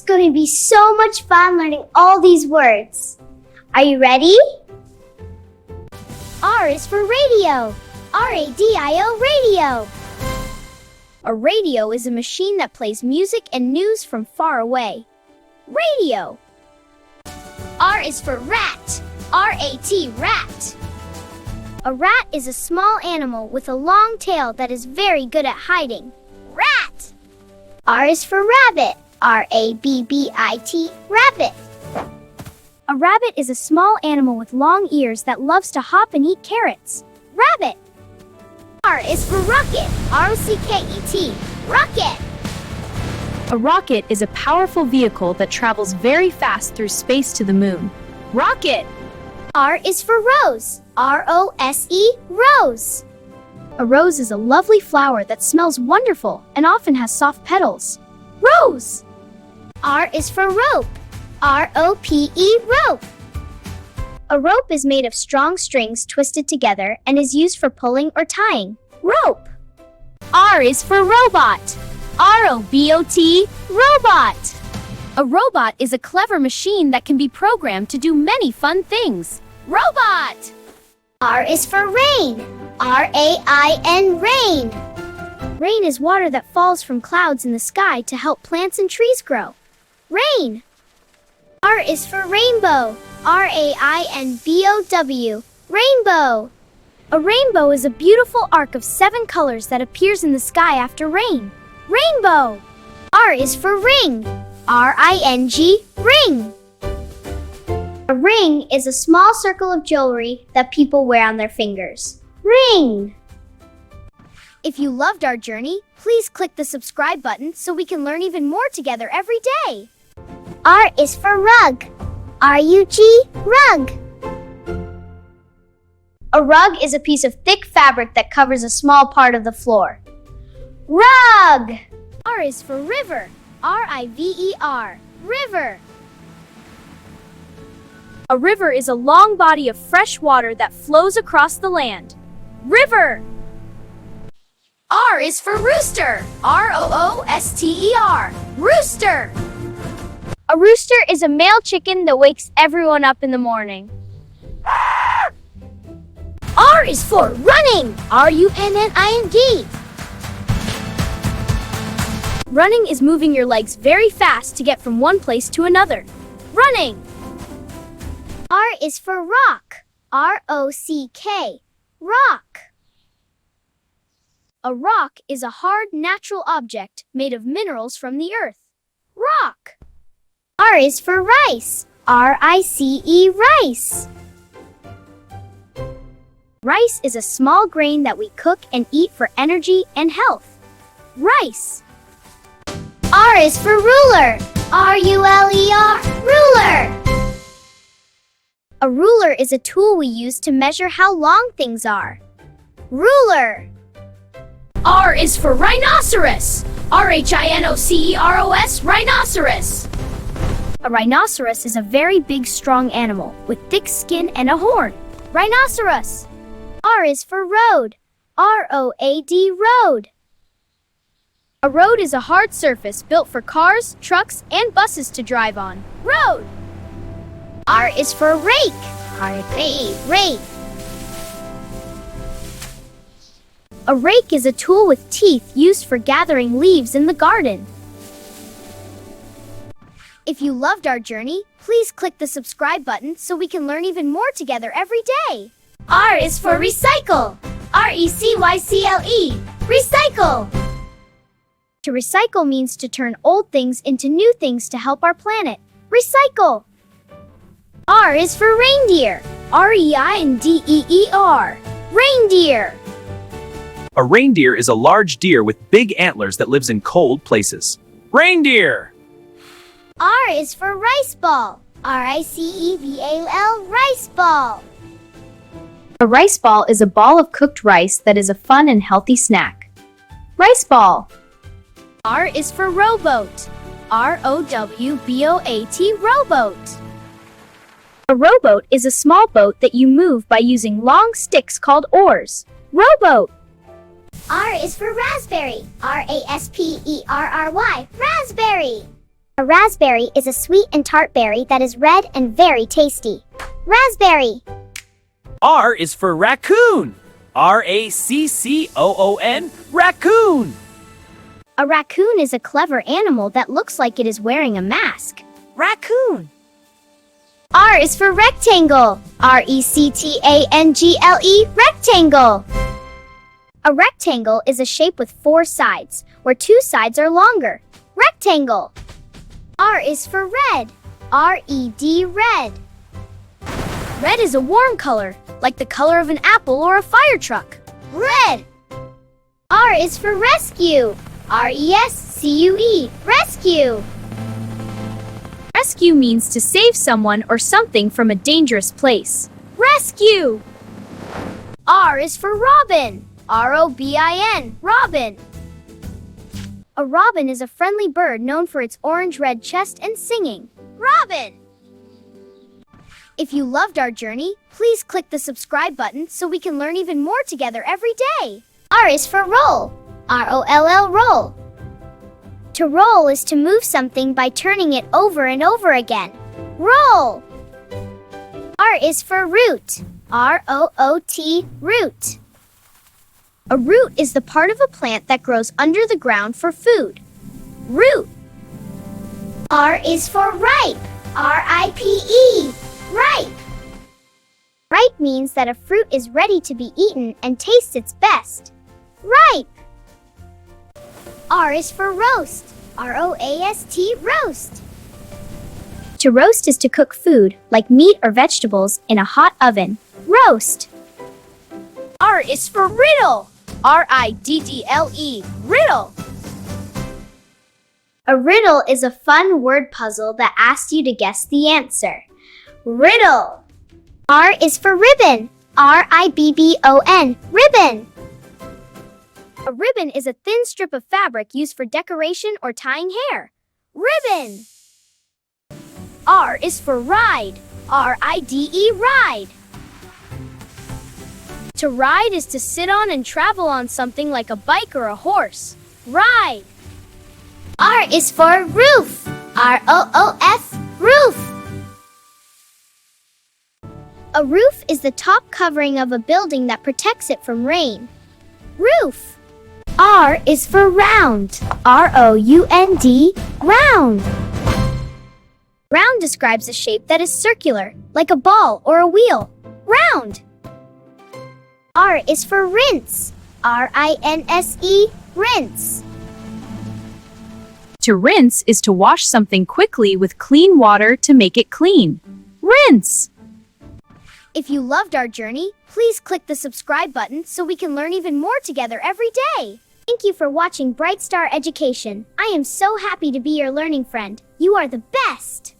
going to be so much fun learning all these words. Are you ready? R is for radio. R-A-D-I-O, radio. A radio is a machine that plays music and news from far away. Radio. R is for rat. R-A-T, rat. A rat is a small animal with a long tail that is very good at hiding. Rat. R is for rabbit. R-A-B-B-I-T, rabbit. A rabbit is a small animal with long ears that loves to hop and eat carrots. Rabbit. R is for rocket. R-O-C-K-E-T, rocket. A rocket is a powerful vehicle that travels very fast through space to the moon. Rocket! R is for rose. R-O-S-E, rose. A rose is a lovely flower that smells wonderful and often has soft petals. Rose! R is for rope. R-O-P-E, rope. A rope is made of strong strings twisted together and is used for pulling or tying. Rope. R is for robot. R-O-B-O-T, robot. A robot is a clever machine that can be programmed to do many fun things. Robot. R is for rain. R-A-I-N, rain. Rain is water that falls from clouds in the sky to help plants and trees grow. Rain. R is for rainbow. R-A-I-N-B-O-W, rainbow. A rainbow is a beautiful arc of 7 colors that appears in the sky after rain. Rainbow. R is for ring. R-I-N-G, ring. A ring is a small circle of jewelry that people wear on their fingers. Ring. If you loved our journey, please click the subscribe button so we can learn even more together every day. R is for rug. R-U-G, rug. A rug is a piece of thick fabric that covers a small part of the floor. Rug. R is for river. R-I-V-E-R, river. A river is a long body of fresh water that flows across the land. River! R is for rooster. R-O-O-S-T-E-R, rooster. A rooster is a male chicken that wakes everyone up in the morning. R is for running. R-U-N-N-I-N-G. Running is moving your legs very fast to get from one place to another. Running. R is for rock. R-O-C-K, rock. A rock is a hard, natural object made of minerals from the earth. Rock. R is for rice. R-I-C-E, rice. Rice is a small grain that we cook and eat for energy and health. Rice. R is for ruler. R-U-L-E-R, ruler. A ruler is a tool we use to measure how long things are. Ruler. R is for rhinoceros. R-H-I-N-O-C-E-R-O-S, rhinoceros. A rhinoceros is a very big, strong animal with thick skin and a horn. Rhinoceros. R is for road. R-O-A-D, road. A road is a hard surface built for cars, trucks, and buses to drive on. Road. R is for rake. R-A-K-E, rake. A rake is a tool with teeth used for gathering leaves in the garden. If you loved our journey, please click the subscribe button so we can learn even more together every day. R is for recycle. R-E-C-Y-C-L-E, recycle. To recycle means to turn old things into new things to help our planet. Recycle. R is for reindeer. R-E-I-N-D-E-E-R, reindeer. A reindeer is a large deer with big antlers that lives in cold places. Reindeer! R is for rice ball. R-I-C-E-B-A-L, rice ball. A rice ball is a ball of cooked rice that is a fun and healthy snack. Rice ball. R is for rowboat. R-O-W-B-O-A-T, rowboat. A rowboat is a small boat that you move by using long sticks called oars. Rowboat. R is for raspberry. R-A-S-P-E-R-R-Y, raspberry. A raspberry is a sweet and tart berry that is red and very tasty. Raspberry. R is for raccoon. R-A-C-C-O-O-N, raccoon. A raccoon is a clever animal that looks like it is wearing a mask. Raccoon. R is for rectangle. R-E-C-T-A-N-G-L-E, rectangle. A rectangle is a shape with 4 sides, where 2 sides are longer. Rectangle. R is for red. R-E-D, red. Red is a warm color, like the color of an apple or a fire truck. Red. R is for rescue. R-E-S-C-U-E, rescue. Rescue means to save someone or something from a dangerous place. Rescue! R is for robin. R-O-B-I-N, robin. A robin is a friendly bird known for its orange-red chest and singing. Robin. If you loved our journey, please click the subscribe button so we can learn even more together every day. R is for roll. R-O-L-L, roll. To roll is to move something by turning it over and over again. Roll. R is for root. R-O-O-T, root. A root is the part of a plant that grows under the ground for food. Root. R is for ripe. R-I-P-E, ripe. Ripe means that a fruit is ready to be eaten and tastes its best. Ripe. R is for roast. R-O-A-S-T, roast. To roast is to cook food, like meat or vegetables, in a hot oven. Roast. R is for riddle. R-I-D-D-L-E, riddle. A riddle is a fun word puzzle that asks you to guess the answer. Riddle. R is for ribbon. R-I-B-B-O-N, ribbon. A ribbon is a thin strip of fabric used for decoration or tying hair. Ribbon. R is for ride. R-I-D-E, ride. To ride is to sit on and travel on something like a bike or a horse. Ride. R is for roof. R-O-O-F, roof. A roof is the top covering of a building that protects it from rain. Roof. R is for round. R-O-U-N-D, round. Round describes a shape that is circular, like a ball or a wheel. Round. R is for rinse. R-I-N-S-E, rinse. To rinse is to wash something quickly with clean water to make it clean. Rinse. If you loved our journey, please click the subscribe button so we can learn even more together every day. Thank you for watching Bright Star Education. I am so happy to be your learning friend. You are the best.